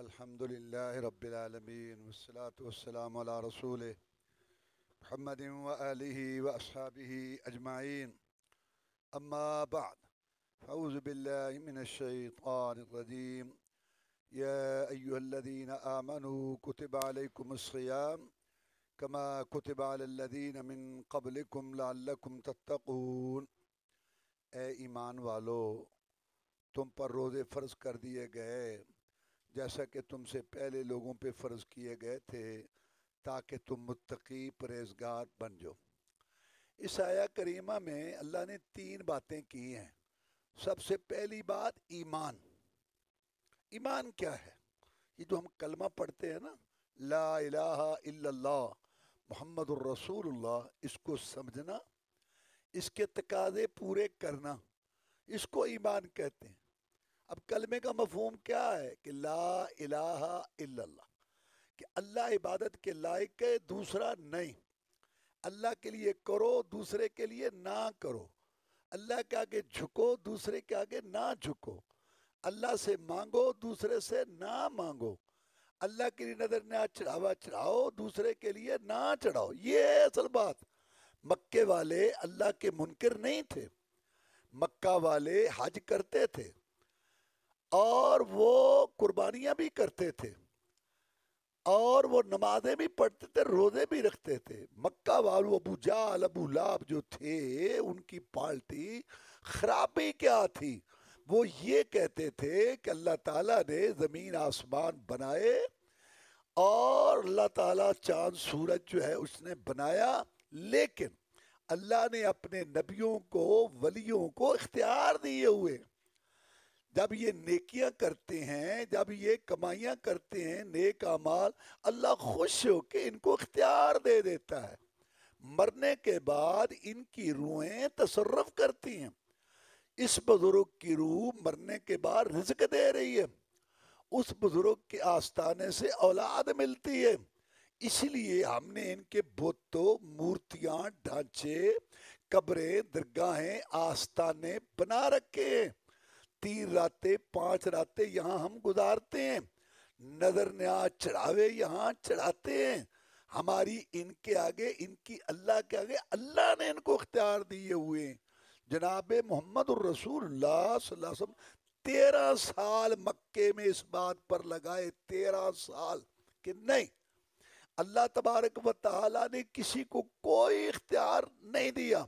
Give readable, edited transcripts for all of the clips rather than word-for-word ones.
الحمد لله رب العالمين والصلاة والسلام على رسوله محمد وآله وأصحابه أجمعين. أما بعد، فأعوذ بالله من الشيطان الرجيم. يا أيها الذين آمنوا كتب عليكم الصيام كما كتب على الذين من قبلكم لعلكم تتقون. اے ایمان والو، تم پر روزے فرض کر دیے گئے جیسا کہ تم سے پہلے لوگوں پہ فرض کیے گئے تھے تاکہ تم متقی پرہیزگار بن جاؤ۔ اس آیہ کریمہ میں اللہ نے 3 باتیں کی ہیں۔ سب سے پہلی بات ایمان۔ ایمان کیا ہے؟ یہ جو ہم کلمہ پڑھتے ہیں نا، لا الہ الا اللہ محمد الرسول اللہ، اس کو سمجھنا، اس کے تقاضے پورے کرنا، اس کو ایمان کہتے ہیں۔ اب کلمے کا مفہوم کیا ہے؟ کہ لا الہ الا اللہ، کہ اللہ عبادت کے لائق ہے، دوسرا نہیں۔ اللہ کے لیے کرو، دوسرے کے لیے نہ کرو۔ اللہ کے آگے جھکو، دوسرے کے آگے نہ جھکو۔ اللہ سے مانگو، دوسرے سے نہ مانگو۔ اللہ کے لیے نظر نہ چڑھاوا چڑھاؤ، دوسرے کے لیے نہ چڑھاؤ۔ یہ ہے اصل بات۔ مکے والے اللہ کے منکر نہیں تھے۔ مکہ والے حج کرتے تھے اور وہ قربانیاں بھی کرتے تھے اور وہ نمازیں بھی پڑھتے تھے، روزے بھی رکھتے تھے۔ مکہ والو ابو جہل، ابو لہب جو تھے، ان کی پالٹی خرابی کیا تھی؟ وہ یہ کہتے تھے کہ اللہ تعالیٰ نے زمین آسمان بنائے اور اللہ تعالیٰ چاند سورج جو ہے اس نے بنایا، لیکن اللہ نے اپنے نبیوں کو، ولیوں کو اختیار دیے ہوئے۔ جب یہ نیکیاں کرتے ہیں، جب یہ کمائیاں کرتے ہیں، نیک اعمال، اللہ خوش ہو کے ان کو اختیار دے دیتا ہے۔ مرنے کے بعد ان کی روحیں تصرف کرتی ہیں۔ اس بزرگ کی روح مرنے کے بعد رزق دے رہی ہے، اس بزرگ کے آستانے سے اولاد ملتی ہے۔ اس لیے ہم نے ان کے بتوں، مورتیاں، ڈھانچے، قبریں، درگاہیں، آستانے بنا رکھے ہیں۔ 3 راتیں 5 راتیں یہاں ہم گزارتے ہیں، نظر نیاز چڑھاوے یہاں چڑھاتے ہیں۔ ہماری ان کے آگے، ان کی اللہ کے آگے، اللہ نے ان کو اختیار دیے ہوئے ہیں۔ جناب محمد الرسول اللہ صلی اللہ علیہ وسلم 13 سال مکے میں اس بات پر لگائے، 13 سال کہ نہیں، اللہ تبارک و تعالیٰ نے کسی کو کوئی اختیار نہیں دیا۔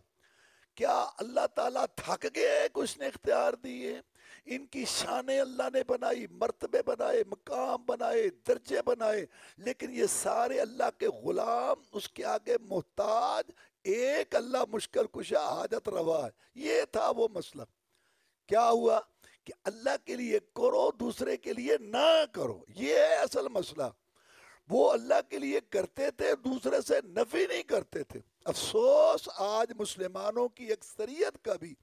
کیا اللہ تعالیٰ تھک گئے کہ اس نے اختیار دیے؟ ان کی شانیں اللہ نے بنائی، مرتبے بنائے، مقام بنائے، درجے بنائے، لیکن یہ سارے اللہ کے غلام، اس کے آگے محتاج۔ ایک اللہ مشکل کشا حاجت روا ہے۔ یہ تھا وہ مسئلہ۔ کیا ہوا؟ کہ اللہ کے لیے کرو، دوسرے کے لیے نہ کرو۔ یہ ہے اصل مسئلہ۔ وہ اللہ کے لیے کرتے تھے، دوسرے سے نفی نہیں کرتے تھے۔ افسوس آج مسلمانوں کی اکثریت کا بھی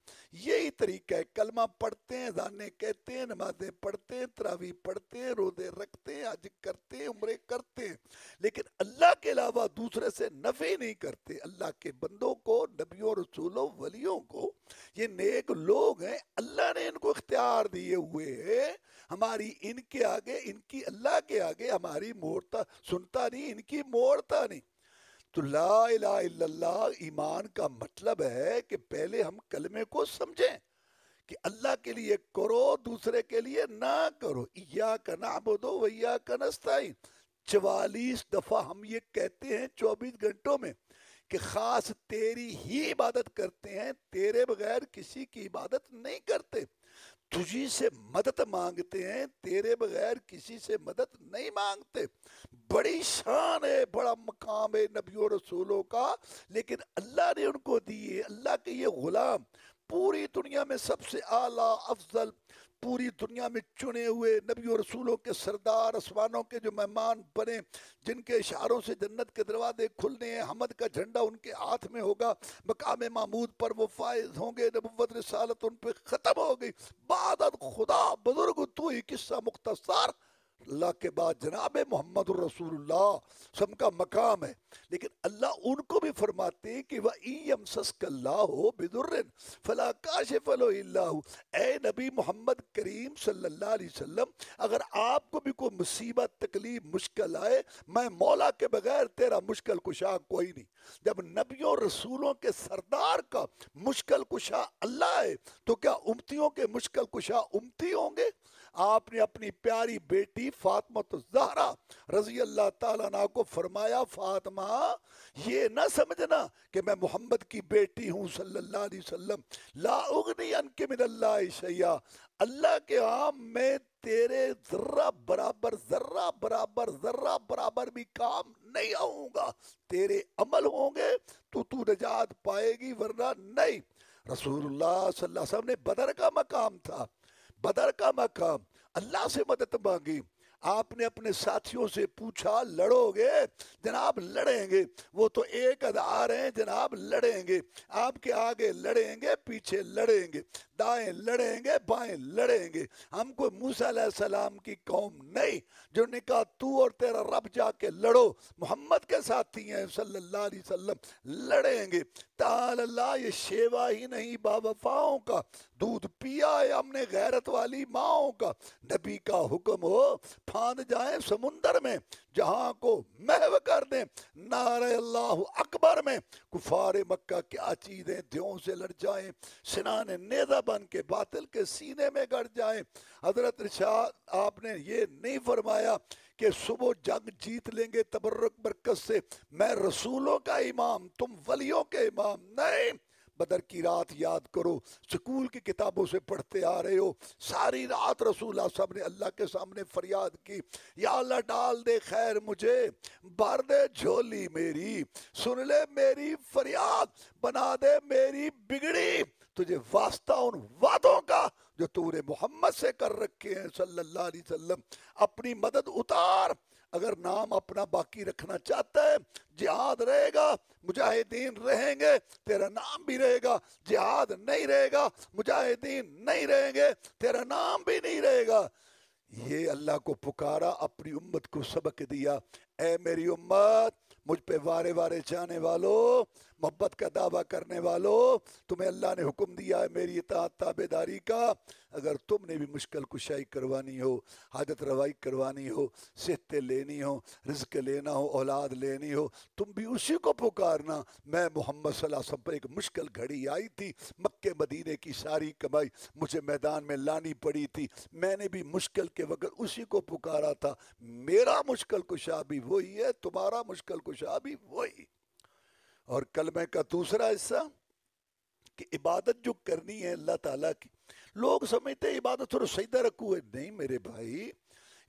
یہی طریقہ ہے۔ کلمہ پڑھتے ہیں، اذانیں کہتے ہیں، نمازیں پڑھتے ہیں، تراویح پڑھتے ہیں، روزے رکھتے ہیں، حج کرتے ہیں، عمرے کرتے ہیں، لیکن اللہ کے علاوہ دوسرے سے نفی نہیں کرتے۔ اللہ کے بندوں کو، نبیوں، رسولوں، ولیوں کو، یہ نیک لوگ ہیں، اللہ نے ان کو اختیار دیے ہوئے ہیں۔ ہماری ان کے آگے، ان کی اللہ کے آگے ہماری موڑتا سنتا نہیں، ان کی موڑتا نہیں۔ تو لا الہ الا اللہ ایمان کا مطلب ہے کہ پہلے ہم کلمے کو سمجھیں کہ اللہ کے لیے کرو، دوسرے کے لیے نہ کرو۔ ایاک نعبد و ایاک نستعین 44 دفعہ ہم یہ کہتے ہیں 24 گھنٹوں میں کہ خاص تیری ہی عبادت کرتے ہیں، تیرے بغیر کسی کی عبادت نہیں کرتے، تجھی سے مدد مانگتے ہیں، تیرے بغیر کسی سے مدد نہیں مانگتے۔ بڑی شان ہے، بڑا مقام ہے نبیوں رسولوں کا، لیکن اللہ نے ان کو دیے۔ اللہ کے یہ غلام پوری دنیا میں سب سے اعلیٰ، افضل، پوری دنیا میں چنے ہوئے نبیوں رسولوں کے سردار، آسمانوں کے جو مہمان بنے، جن کے اشاروں سے جنت کے دروازے کھلنے ہیں، حمد کا جھنڈا ان کے ہاتھ میں ہوگا، مقام محمود پر وہ فائز ہوں گے، نبوت رسالت ان پہ ختم ہو گئی، بعد خدا بزرگ تو ہی قصہ مختصر اللہ کے بعد جناب محمد الرسول اللہ سب کا مقام ہے، لیکن اللہ ان کو بھی فرماتے ہیں کہ وَإِن يَمْسَسْكَ اللَّهُ بِضُرٍّ فَلَا كَاشِفَ لَهُ إِلَّا هُوَ۔ اے نبی محمد کریم صلی اللہ علیہ وسلم، اگر آپ کو بھی کوئی مصیبت تکلیف مشکل آئے، میں مولا کے بغیر تیرا مشکل کشا کوئی نہیں۔ جب نبیوں رسولوں کے سردار کا مشکل کشا اللہ ہے تو کیا امتیوں کے مشکل کشا امتی ہوں گے؟ آپ نے اپنی پیاری بیٹی فاطمہ الزہرا رضی اللہ تعالیٰ عنہ کو فرمایا، فاطمہ یہ نہ سمجھنا کہ میں محمد کی بیٹی ہوں صلی اللہ علیہ وسلم، لا اغنی عنک من اللہ شیئا، اللہ کے ہاں میں تیرے ذرہ برابر ذرہ برابر بھی کام نہیں آؤں گا، تیرے عمل ہوں گے تو نجات پائے گی ورنہ نہیں۔ رسول اللہ صلی اللہ علیہ وسلم نے بدر کا مقام تھا، بدر کا مقام، اللہ سے مدد مانگی۔ آپ نے اپنے ساتھیوں سے پوچھا لڑو گے؟ جناب لڑیں گے، وہ تو ایک ادار ہیں جناب، لڑیں گے، آپ کے آگے لڑیں گے پیچھے لڑیں گے، دائیں لڑیں گے بائیں لڑیں گے، ہم کوئی موسیٰ علیہ السلام کی قوم نہیں جو نے کہا تو اور تیرا رب جا کے لڑو، محمد کے ساتھی ہیں صلی اللہ علیہ وسلم، لڑیں گے۔ تعالی اللہ، یہ شیوا ہی نہیں با وفاؤں کا، دودھ پیا ہے ہم نے غیرت والی ماؤں کا، نبی کا حکم ہو پھاند جائیں سمندر میں، جہاں کو محو کر دیں نعرہ اللہ اکبر میں، کفار مکہ کیا چیزیں دیوں سے لڑ جائیں، سنان نیزہ بن کے باطل کے سینے میں گڑ جائیں۔ حضرت ارشاد آپ نے یہ نہیں فرمایا کہ صبح جنگ جیت لیں گے تبرک برکت سے، میں رسولوں کا امام تم ولیوں کے امام نہیں۔ بدر کی رات یاد کرو، سکول کی کتابوں سے پڑھتے آ رہے ہو، ساری رات رسول اللہ صاحب نے اللہ کے سامنے فریاد کی، یا اللہ ڈال دے خیر مجھے، بھر دے جھولی میری، سن لے میری فریاد، بنا دے میری بگڑی، تجھے واسطہ ان وعدوں کا جو تو نے محمد سے کر رکھے ہیں صلی اللہ علیہ وسلم، اپنی مدد اتار۔ اگر نام اپنا باقی رکھنا چاہتا ہے، جہاد رہے گا مجاہدین رہیں گے، تیرا نام بھی رہے گا، جہاد نہیں رہے گا مجاہدین نہیں رہیں گے، تیرا نام بھی نہیں رہے گا۔ یہ اللہ کو پکارا، اپنی امت کو سبق دیا، اے میری امت، مجھ پہ وارے وارے چاہنے والو، محبت کا دعویٰ کرنے والو، تمہیں اللہ نے حکم دیا ہے میری اطاعت تابعداری کا، اگر تم نے بھی مشکل کشائی کروانی ہو، حاجت روائی کروانی ہو، صحتیں لینی ہو، رزق لینا ہو، اولاد لینی ہو، تم بھی اسی کو پکارنا۔ میں محمد صلی اللہ علیہ وسلم پر ایک مشکل گھڑی آئی تھی، مکے مدینے کی ساری کمائی مجھے میدان میں لانی پڑی تھی، میں نے بھی مشکل کے وقت اسی کو پکارا تھا، میرا مشکل کشا بھی وہی ہے، تمہارا مشکل کشا بھی وہی۔ اور کلمے کا دوسرا حصہ کہ عبادت جو کرنی ہے اللہ تعالیٰ کی، لوگ سمجھتے ہیں عبادت اور سجدہ رکوع ہے، نہیں میرے بھائی،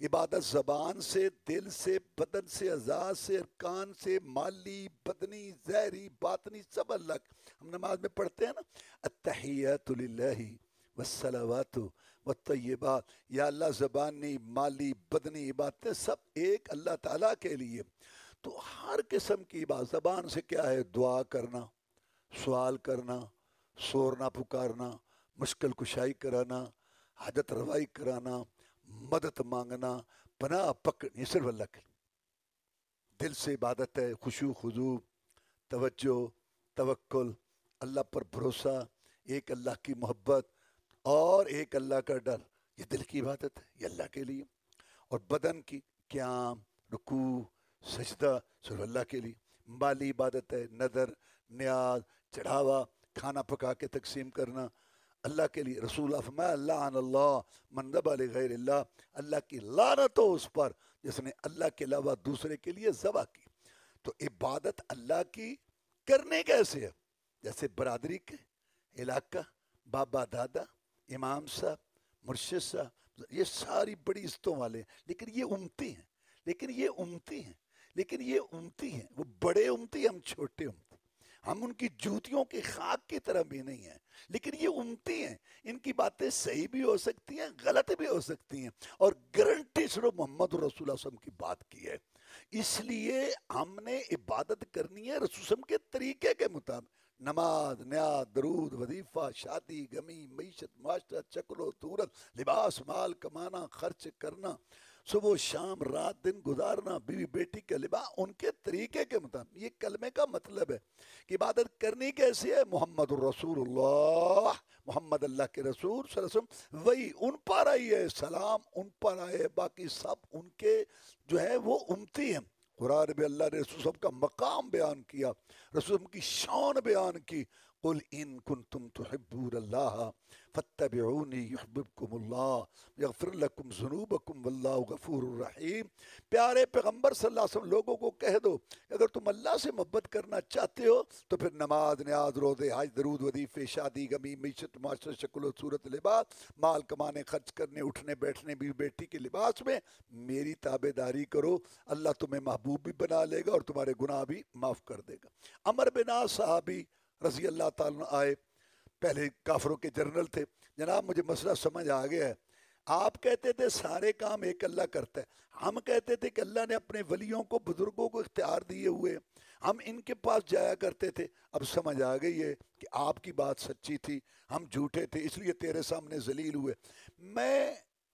عبادت زبان سے، دل سے، بدن سے، اعضاء سے، ارکان سے، مالی، بدنی، ظاہری، باطنی، سب اللہ کی۔ ہم نماز میں پڑھتے ہیں نا، التحیات للہ والصلوات والطیبات، یا اللہ زبانی، مالی، بدنی عبادتیں سب ایک اللہ تعالیٰ کے لیے۔ تو ہر قسم کی عبادت، زبان سے کیا ہے؟ دعا کرنا، سوال کرنا، سورنا پکارنا، مشکل کشائی کرانا، حاجت روائی کرانا، مدد مانگنا، پناہ پکڑ، یہ صرف اللہ کے لیے۔ دل سے عبادت ہے، خشوع خضوع، توجہ، توکل، اللہ پر بھروسہ، ایک اللہ کی محبت اور ایک اللہ کا ڈر، یہ دل کی عبادت ہے، یہ اللہ کے لیے۔ اور بدن کی قیام، رکوع، سجدہ، صرف اللہ کے لیے۔ مالی عبادت ہے، نذر، نیاز، چڑھاوا، کھانا پکا کے تقسیم کرنا، اللہ کے لیے۔ رسول اللہ فرمایا لعن اللہ من ذبح لغیر اللہ، اللہ کی لعنت ہو اس پر جس نے اللہ کے علاوہ دوسرے کے لیے ذبح کی۔ تو عبادت اللہ کی کرنے کیسے ہے؟ جیسے برادری کے، علاقہ، بابا دادا، امام صاحب، مرشد صاحب، یہ ساری بڑی عزتوں والے ہیں، لیکن یہ امتی ہیں، لیکن یہ امتی ہیں، وہ بڑے امتی، ہم چھوٹے امتی، ہم ان کی جوتیوں کی خاک کی طرح بھی نہیں ہیں، لیکن یہ امتی ہیں، ان کی باتیں صحیح بھی ہو سکتی ہیں، غلط بھی ہو سکتی ہیں، اور گارنٹی صرف محمد رسول اللہ صلی اللہ علیہ وسلم کی بات کی ہے۔ اس لیے ہم نے عبادت کرنی ہے رسول اللہ علیہ وسلم کے طریقے کے مطابق، نماز، نیاز، درود، وظیفہ، شادی، غمی، معیشت، معاشرت، شکل و صورت، لباس، مال کمانا، خرچ کرنا، صبح و شام رات دن گزارنا بیوی بیٹی کا لباس ان کے طریقے کے مطابق. یہ کلمے کا مطلب ہے کہ عبادت کرنی کیسی ہے. محمد الرسول اللہ، محمد اللہ کے رسول صلی اللہ علیہ وسلم، وہی ان پر آئی ہے، سلام ان پر آئے، باقی سب ان کے جو ہے وہ امتی ہیں. قرآن میں اللہ نے رسول صاحب کا مقام بیان کیا، رسول کی شان بیان کی. قل ان کنتم تحبون اللہ فاتبعونی یحببکم اللہ یغفر لکم ذنوبکم واللہ غفور الرحیم. پیارے پیغمبر صلی اللہ علیہ وسلم لوگوں کو کہہ دو کہ اگر تم اللہ سے محبت کرنا چاہتے ہو تو پھر نماز نیاز روزے حج درود وظیفے شادی غمی معیشت معاشرت شکل و صورت لباس مال کمانے خرچ کرنے اٹھنے بیٹھنے بیوی بیٹی کے لباس میں میری تابع داری کرو. اللہ تمہیں محبوب بھی بنا لے گا اور تمہارے گناہ بھی معاف کر دے گا. عمر بن عاص صحابی رضی اللہ تعالیٰ آئے، پہلے کافروں کے جنرل تھے. جناب مجھے مسئلہ سمجھ آ گیا ہے. آپ کہتے تھے سارے کام ایک اللہ کرتا ہے، ہم کہتے تھے کہ اللہ نے اپنے ولیوں کو بزرگوں کو اختیار دیے ہوئے، ہم ان کے پاس جایا کرتے تھے. اب سمجھ آ گئی ہے کہ آپ کی بات سچی تھی، ہم جھوٹے تھے، اس لیے تیرے سامنے ذلیل ہوئے. میں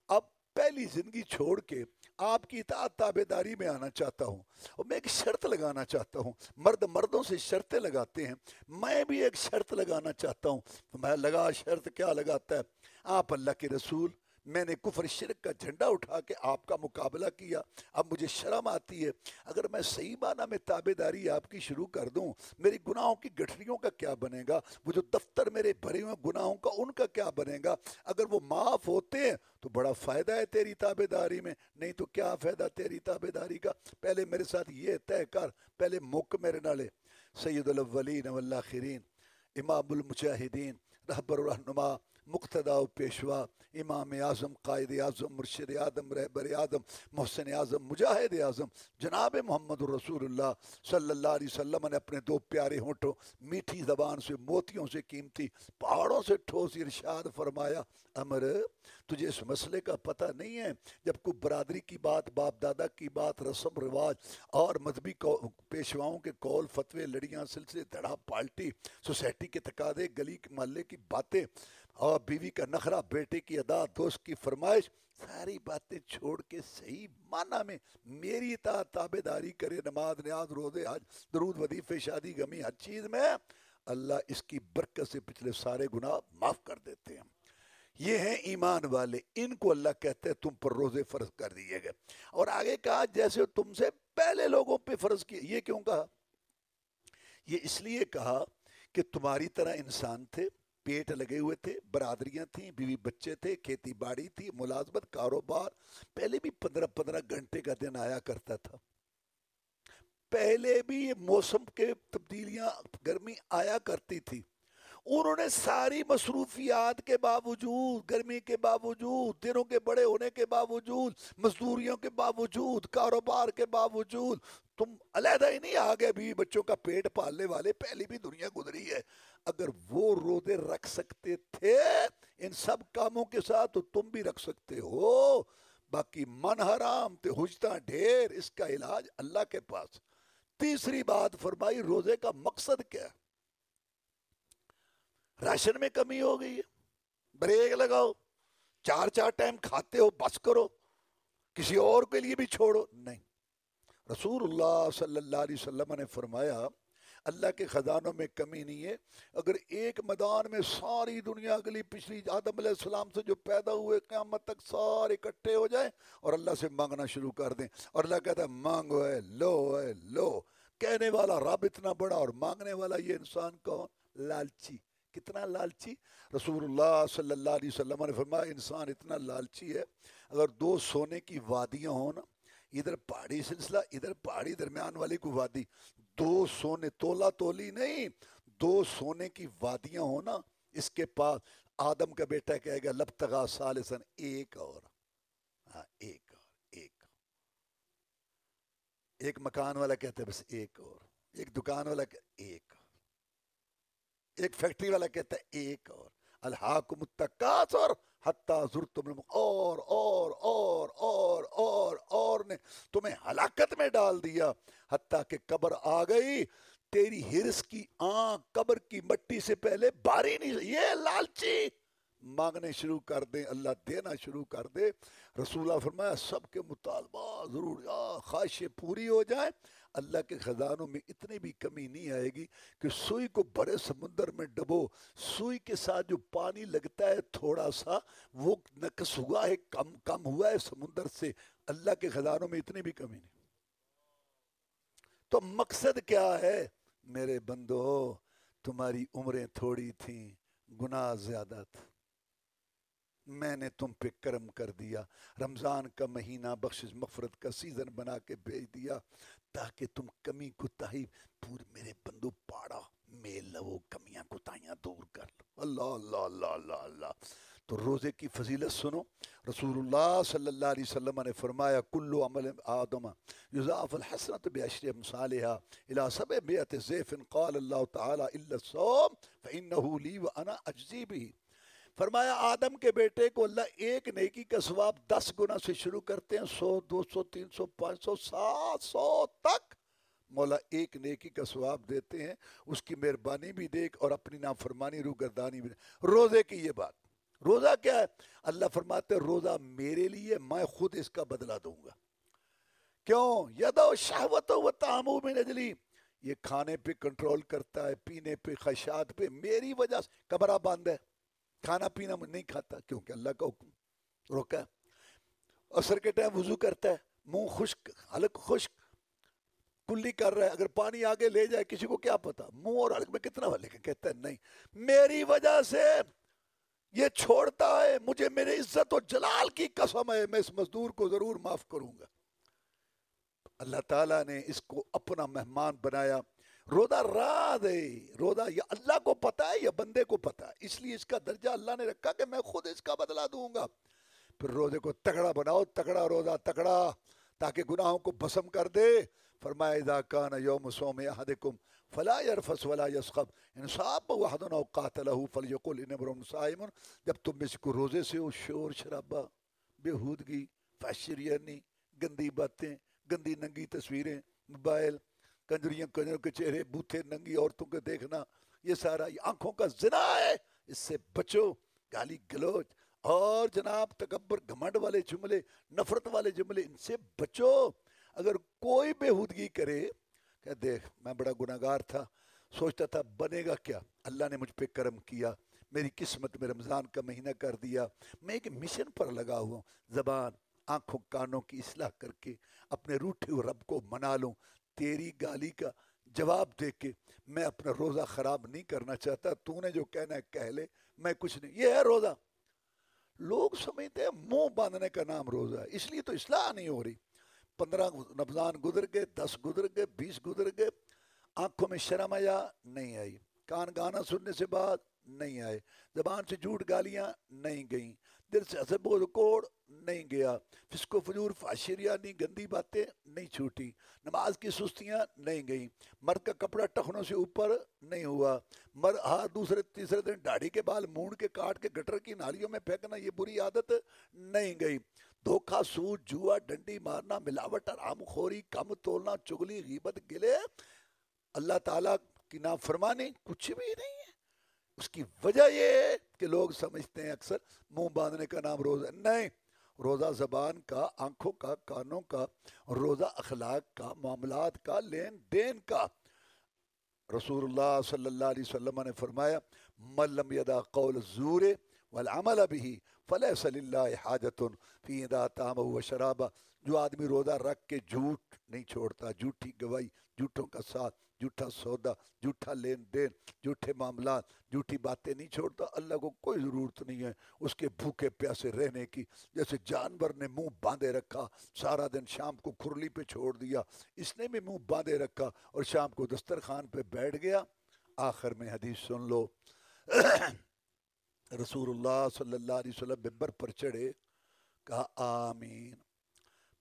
اب پہلی زندگی چھوڑ کے آپ کی اطاعت تابع داری میں آنا چاہتا ہوں، اور میں ایک شرط لگانا چاہتا ہوں. مرد مردوں سے شرطیں لگاتے ہیں، میں بھی ایک شرط لگانا چاہتا ہوں. میں لگا شرط کیا لگاتا ہے؟ آپ اللہ کے رسول، میں نے کفر شرک کا جھنڈا اٹھا کے آپ کا مقابلہ کیا، اب مجھے شرم آتی ہے. اگر میں صحیح معنی میں تابع داری آپ کی شروع کر دوں، میری گناہوں کی گٹھلیوں کا کیا بنے گا؟ وہ جو دفتر میرے بھرے ہوئے گناہوں کا ان کا کیا بنے گا؟ اگر وہ معاف ہوتے ہیں تو بڑا فائدہ ہے تیری تابع داری میں، نہیں تو کیا فائدہ تیری تابع داری کا؟ پہلے میرے ساتھ یہ طے کر، پہلے موقع میرے نالے. سید الاولین والآخرین، امام المجاہدین، رہبر الرہنما، مقتدا و پیشوا، امام اعظم، قائد اعظم، مرشد اعظم، رہبر اعظم، محسن اعظم، مجاہد اعظم جناب محمد الرسول اللہ صلی اللہ علیہ وسلم نے اپنے دو پیارے ہونٹوں، میٹھی زبان سے، موتیوں سے قیمتی، پہاڑوں سے ٹھوس ارشاد فرمایا. امر تجھے اس مسئلے کا پتہ نہیں ہے؟ جب کوئی برادری کی بات، باپ دادا کی بات، رسم رواج اور مذہبی پیشواؤں کے قول فتوے، لڑیاں، سلسلے، دھڑا، پالٹی، سوسائٹی کے تقاضے، گلی محلے کی باتیں اور بیوی کا نخرہ، بیٹے کی ادا، دوست کی فرمائش، ساری باتیں چھوڑ کے صحیح معنی میں میری اطاعت تابع داری کرے، نماز نیاز روزے حج درود وظیفے شادی غمی ہر چیز میں، اللہ اس کی برکت سے پچھلے سارے گناہ معاف کر دیتے ہیں. یہ ہیں ایمان والے، ان کو اللہ کہتے ہیں تم پر روزے فرض کر دیے گئے. اور آگے کہا جیسے تم سے پہلے لوگوں پہ فرض کیے. یہ کیوں کہا؟ یہ اس لیے کہا کہ تمہاری طرح انسان تھے، پیٹ لگے ہوئے تھے، برادریاں تھیں، بیوی بچے تھے، کھیتی باڑی تھی، ملازمت، کاروبار. پہلے بھی 15 گھنٹے کا دن آیا کرتا تھا، پہلے بھی یہ موسم کے تبدیلیاں، گرمی آیا کرتی تھی. انہوں نے ساری مصروفیات کے باوجود، گرمی کے باوجود، دنوں کے بڑے ہونے کے باوجود، مزدوریوں کے باوجود، کاروبار کے باوجود، تم علیحدہ ہی نہیں آگے بھی بچوں کا پیٹ پالنے والے، پہلی بھی دنیا گزری ہے. اگر وہ روزے رکھ سکتے تھے ان سب کاموں کے ساتھ تو تم بھی رکھ سکتے ہو. باقی من حرام تے حجتاں ڈھیر، اس کا علاج اللہ کے پاس. تیسری بات فرمائی روزے کا مقصد کیا ہے؟ راشن میں کمی ہو گئی ہے، بریک لگاؤ، 4 ٹائم کھاتے ہو بس کرو، کسی اور کے لیے بھی چھوڑو. نہیں، رسول اللہ صلی اللہ علیہ وسلم نے فرمایا اللہ کے خزانوں میں کمی نہیں ہے. اگر ایک میدان میں ساری دنیا اگلی پچھلی آدم علیہ السلام سے جو پیدا ہوئے قیامت تک سارے اکٹھے ہو جائیں اور اللہ سے مانگنا شروع کر دیں، اور اللہ کہتا ہے مانگو ہے لو ہے لو. کہنے والا رب اتنا بڑا اور مانگنے والا یہ انسان کون؟ لالچی. کتنا لالچی؟ رسول اللہ صلی اللہ علیہ وسلم نے فرمایا انسان اتنا لالچی ہے، اگر 2 سونے کی وادیاں ہوں نا، ادھر پہاڑی سلسلہ ادھر پہاڑی، درمیان والی کو وادی، 2 سونے، تولا تولی نہیں، 2 سونے کی وادیاں ہوں نا، اس کے پاس آدم کا بیٹا کہے گا لبتغا ثالثاً، ایک اور، ہاں ایک اور، ایک مکان والا کہتا ہے بس ایک اور، ایک دکان والا ایک، ایک فیکٹری والا کہتا ہے ایک اور. الہاکم التکاثر حتی زرتم اور نے تمہیں ہلاکت میں ڈال دیا حتیٰ کہ قبر آ گئی، تیری ہرس کی آنکھ قبر کی مٹی سے پہلے باری نہیں. یہ لالچی مانگنے شروع کر دیں اللہ دینا شروع کر دے. رسول اللہ فرمایا سب کے مطالبہ ضرور خواہشیں پوری ہو جائیں, اللہ کے خزانوں میں اتنی بھی کمی نہیں آئے گی کہ سوئی کو بڑے سمندر میں ڈبو, سوئی کے ساتھ جو پانی لگتا ہے تھوڑا سا وہ نقص ہوا ہے, کم ہوا ہے سمندر سے, اللہ کے خزانوں میں اتنی بھی کمی نہیں. تو مقصد کیا ہے میرے بندو؟ تمہاری عمریں تھوڑی تھیں, گناہ زیادہ تھا, میں نے تم پہ کرم کر دیا, رمضان کا مہینہ بخشش مغفرت کا سیزن بنا کے بھیج دیا تاکہ تم کمی کوتاہی پورے میرے بندو پاڑا میل لو, کمیاں کوتاہیاں دور کر لو. اللہ اللہ اللہ اللہ اللہ. تو روزے کی فضیلت سنو. رسول اللہ صلی اللہ علیہ وسلم نے فرمایا کل عمل آدم یضاعف الحسنۃ بعشر امثالها الى 700 ضعف قال اللہ تعالی الا الصوم فانه لی وانا اجزی به. فرمایا آدم کے بیٹے کو اللہ ایک نیکی کا ثواب 10 گنا سے شروع کرتے ہیں, 100 200 300 500 700 تک مولا ایک نیکی کا ثواب دیتے ہیں. اس کی مہربانی بھی دیکھ اور اپنی نافرمانی روگردانی بھی. روزے کی یہ بات, روزہ کیا ہے؟ اللہ فرماتے ہیں روزہ میرے لیے, میں خود اس کا بدلہ دوں گا. کیوں؟ یدو شہوت و طعامو من اجلی, یہ کھانے پہ کنٹرول کرتا ہے, پینے پہ, خواہشات پہ, میری وجہ سے کمرہ بند ہے, کھانا پینا نہیں کھاتا کیونکہ اللہ کا حکم روکا ہے. عصر کے ٹائم وضو کرتا ہے, منہ خشک, حلق خشک, کلی کر رہا ہے, اگر پانی آگے لے جائے کسی کو کیا پتا منہ اور حلق میں کتنا ہوا, لیکن کہتا ہے نہیں میری وجہ سے یہ چھوڑتا ہے, مجھے میرے عزت و جلال کی قسم ہے میں اس مزدور کو ضرور معاف کروں گا. اللہ تعالیٰ نے اس کو اپنا مہمان بنایا. روزہ راز ہے, روزہ یا اللہ کو پتا ہے یا بندے کو پتا ہے, اس لیے اس کا درجہ اللہ نے رکھا کہ میں خود اس کا بدلہ دوں گا. پھر روزے کو تگڑا بناؤ, تگڑا روزہ تگڑا, تاکہ گناہوں کو بھسم کر دے. فرمایا اذا کان یوم صوم احدکم فلا یرفث ولا یسخب ان صاب واحد او قاتلہ فلیقل انی امرؤ صائم. جب تم میں سے کو روزے سے ہو, شور شرابہ, بےہودگی, فحشریانی, گندی باتیں, گندی ننگی تصویریں, موبائل, کنجریاں, کنجروں کے چہرے, بوتھے ننگی عورتوں کے دیکھنا, یہ سارا یہ آنکھوں کا زنا ہے, اس سے بچو. گالی گلوچ اور جناب تکبر, گھمنڈ والے جملے, نفرت والے جملے, ان سے بچو. اگر کوئی بےہودگی کرے کہ دیکھ میں بڑا گناہگار تھا, سوچتا تھا بنے گا کیا, اللہ نے مجھ پہ کرم کیا, میری قسمت میں رمضان کا مہینہ کر دیا, میں ایک مشن پر لگا ہوا ہوں, زبان آنکھوں کانوں کی اصلاح کر کے اپنے روٹھے ہوئے رب کو منا لوں. تیری گالی کا جواب دے کے میں اپنا روزہ خراب نہیں کرنا چاہتا, تو نے جو کہنا ہے کہہ لے, میں کچھ نہیں. یہ ہے روزہ. لوگ سمجھتے ہیں منہ باندھنے کا نام روزہ ہے, اس لیے تو اصلاح نہیں ہو رہی. 15 رمضان گزر گئے, 10 گزر گئے, 20 گزر گئے, آنکھوں میں شرم آیا نہیں آئی, کان گانا سننے سے بعد نہیں آئے, زبان سے جھوٹ گالیاں نہیں گئیں, دل سے حسب و کوڑ نہیں گیا, فسق و فجور فحشیریانی گندی باتیں نہیں چھوٹی, نماز کی سستیاں نہیں گئیں, مرد کا کپڑا ٹخنوں سے اوپر نہیں ہوا, مرد ہاتھ دوسرے تیسرے دن داڑھی کے بال مونڈ کے کاٹ کے گٹر کی نالیوں میں پھینکنا یہ بری عادت نہیں گئی. دھوکہ, سود, جوا, ڈنڈی مارنا, ملاوٹ, حرام خوری, کم تولنا, چگلی, غیبت, گلے, اللہ تعالیٰ کی نافرمانی کچھ بھی نہیں ہے. اس کی وجہ یہ ہے کہ لوگ سمجھتے ہیں اکثر منہ باندھنے کا نام روزہ نہیں. روزہ زبان کا, آنکھوں کا, کانوں کا, روزہ اخلاق کا, معاملات کا, لین دین کا. رسول اللہ صلی اللہ علیہ وسلم نے فرمایا من لم یدع قول الزور والعمل به فلیس للہ حاجۃ فی اذا طعمہ وشرابہ. جو آدمی روزہ رکھ کے جھوٹ نہیں چھوڑتا, جھوٹی گواہی, جھوٹوں کا ساتھ, جھوٹا سودا, جھوٹا لین دین, جھوٹے معاملات, جھوٹی باتیں نہیں چھوڑتا, اللہ کو کوئی ضرورت نہیں ہے اس کے بھوکے پیاسے رہنے کی. جیسے جانور نے منہ باندھے رکھا, سارا دن شام کو کھرلی پہ چھوڑ دیا, اس نے بھی منہ باندھے رکھا اور شام کو دسترخوان پہ بیٹھ گیا. آخر میں حدیث سن لو, رسول اللہ صلی اللہ علیہ وسلم ممبر پر چڑھے, کہا آمین.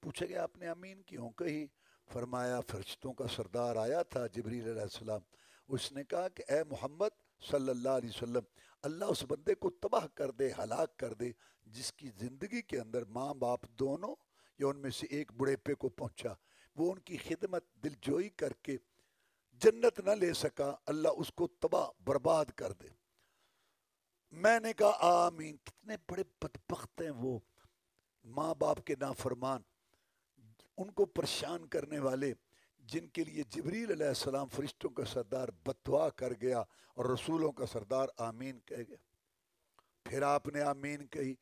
پوچھا گیا آپ نے آمین کیوں کہی؟ فرمایا فرشتوں کا سردار آیا تھا جبریل علیہ السلام, اس نے کہا کہ اے محمد صلی اللہ علیہ وسلم, اللہ اس بندے کو تباہ کر دے, ہلاک کر دے جس کی زندگی کے اندر ماں باپ دونوں یا ان میں سے ایک بڑھیپے کو پہنچا, وہ ان کی خدمت دل جوئی کر کے جنت نہ لے سکا, اللہ اس کو تباہ برباد کر دے. میں نے کہا آمین. کتنے بڑے بدبخت ہیں وہ ماں باپ کے نافرمان، ان کو پریشان کرنے والے، جن کے لیے جبریل علیہ السلام فرشتوں کا سردار بددعا کر گیا اور رسولوں کا سردار آمین کہہ گیا. پھر آپ نے آمین کہی.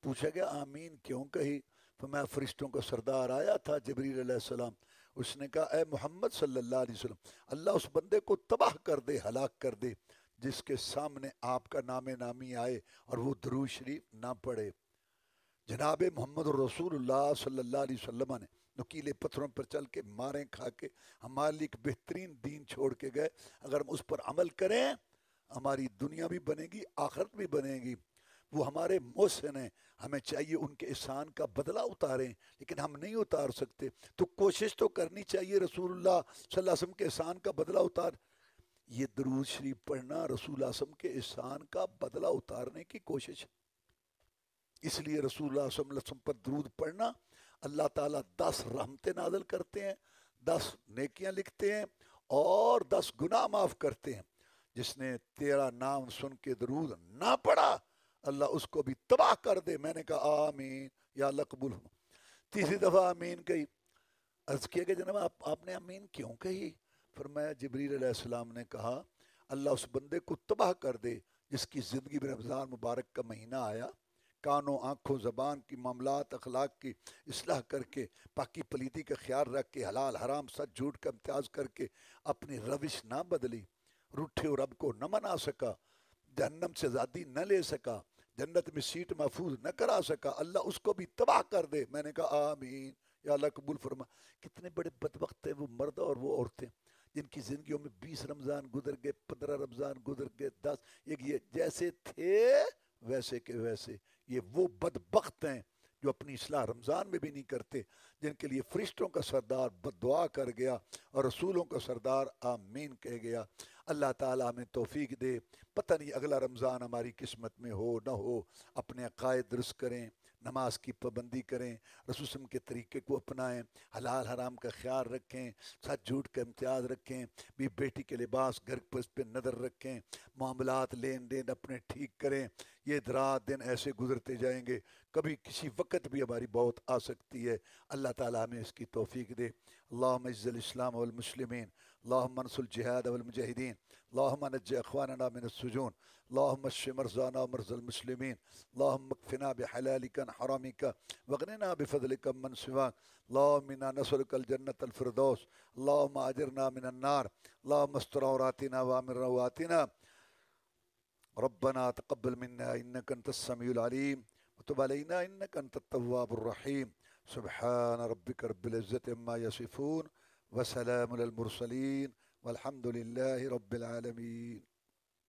پوچھا گیا آمین کیوں کہی؟ فرمایا فرشتوں کا سردار آیا تھا جبریل علیہ السلام، اس نے کہا اے محمد صلی اللہ علیہ وسلم، اللہ اس بندے کو تباہ کر دے، ہلاک کر دے جس کے سامنے آپ کا نام نامی آئے اور وہ درود شریف نہ پڑھے. جناب محمد رسول اللہ صلی اللہ علیہ وسلم نے نکیلے پتھروں پر چل کے ماریں کھا کے ہمارے لیے ایک بہترین دین چھوڑ کے گئے. اگر ہم اس پر عمل کریں ہماری دنیا بھی بنے گی، آخرت بھی بنے گی. وہ ہمارے محسن ہیں، ہمیں چاہیے ان کے احسان کا بدلہ اتاریں، لیکن ہم نہیں اتار سکتے. تو کوشش تو کرنی چاہیے رسول اللہ صلی اللہ علیہ وسلم کے احسان کا بدلہ اتار. یہ درود شریف پڑھنا رسول اللہ صلی اللہ علیہ وسلم کے احسان کا بدلہ اتارنے کی کوشش ہے. اس لیے رسول اللہ صلی اللہ علیہ وسلم پر درود پڑھنا، اللہ تعالیٰ 10 رحمتیں نازل کرتے ہیں، 10 نیکیاں لکھتے ہیں اور 10 گناہ معاف کرتے ہیں. جس نے تیرا نام سن کے درود نہ پڑھا اللہ اس کو بھی تباہ کر دے. میں نے کہا آمین یا اللہ قبول ہو. تیسری دفعہ آمین کہی. عرض کیا کہ جناب آپ نے آمین کیوں کہی؟ فرمایا جبریل علیہ السلام نے کہا اللہ اس بندے کو تباہ کر دے جس کی زندگی میں رمضان مبارک کا مہینہ آیا، کانوں آنکھوں زبان کی معاملات اخلاق کی اصلاح کر کے، پاکی پلیتی کا خیال رکھ کے، حلال حرام سچ جھوٹ کا امتیاز کر کے اپنی روش نہ بدلی، روٹھے اور رب کو نہ منا سکا، جہنم سے آزادی نہ لے سکا، جنت میں سیٹ محفوظ نہ کرا سکا، اللہ اس کو بھی تباہ کر دے. میں نے کہا آمین یا اللہ قبول فرما. کتنے بڑے بدبخت ہیں وہ مرد اور وہ عورتیں جن کی زندگیوں میں 20 رمضان گزر گئے، 15 رمضان گزر گئے، 10 یہ جیسے تھے ویسے کے ویسے. یہ وہ بدبخت ہیں جو اپنی اصلاح رمضان میں بھی نہیں کرتے، جن کے لیے فرشتوں کا سردار بددعا کر گیا اور رسولوں کا سردار آمین کہہ گیا. اللہ تعالیٰ ہمیں توفیق دے. پتہ نہیں اگلا رمضان ہماری قسمت میں ہو نہ ہو. اپنے عقائد درست کریں، نماز کی پابندی کریں، رسول وسلم کے طریقے کو اپنائیں، حلال حرام کا خیال رکھیں، سچ جھوٹ کا امتیاز رکھیں، بیٹی کے لباس گھر پر اس پہ نظر رکھیں، معاملات لین دین اپنے ٹھیک کریں. یہ رات دن ایسے گزرتے جائیں گے، کبھی کسی وقت بھی ہماری بہت آ سکتی ہے. اللہ تعالیٰ ہمیں اس کی توفیق دے. اللہم اعز الاسلام والمسلمین، اللہم انصر الجہاد والمجاہدین، اللہم نجِ اخواننا من السجون، اللہم اشف مرضانا ومرضى المسلمین، اللہم اکفنا بحلالک عن حرامک واغننا بفضلک من سواک، اللہم انا نسألک الجنة الفردوس، اللہم اجرنا من النار، اللہم استر عوراتنا وامن رواتنا، ربنا تقبل منا انك انت السميع العليم وتب علينا انك انت التواب الرحيم. سبحان ربك رب العزة عما يصفون وسلام على المرسلين والحمد لله رب العالمين.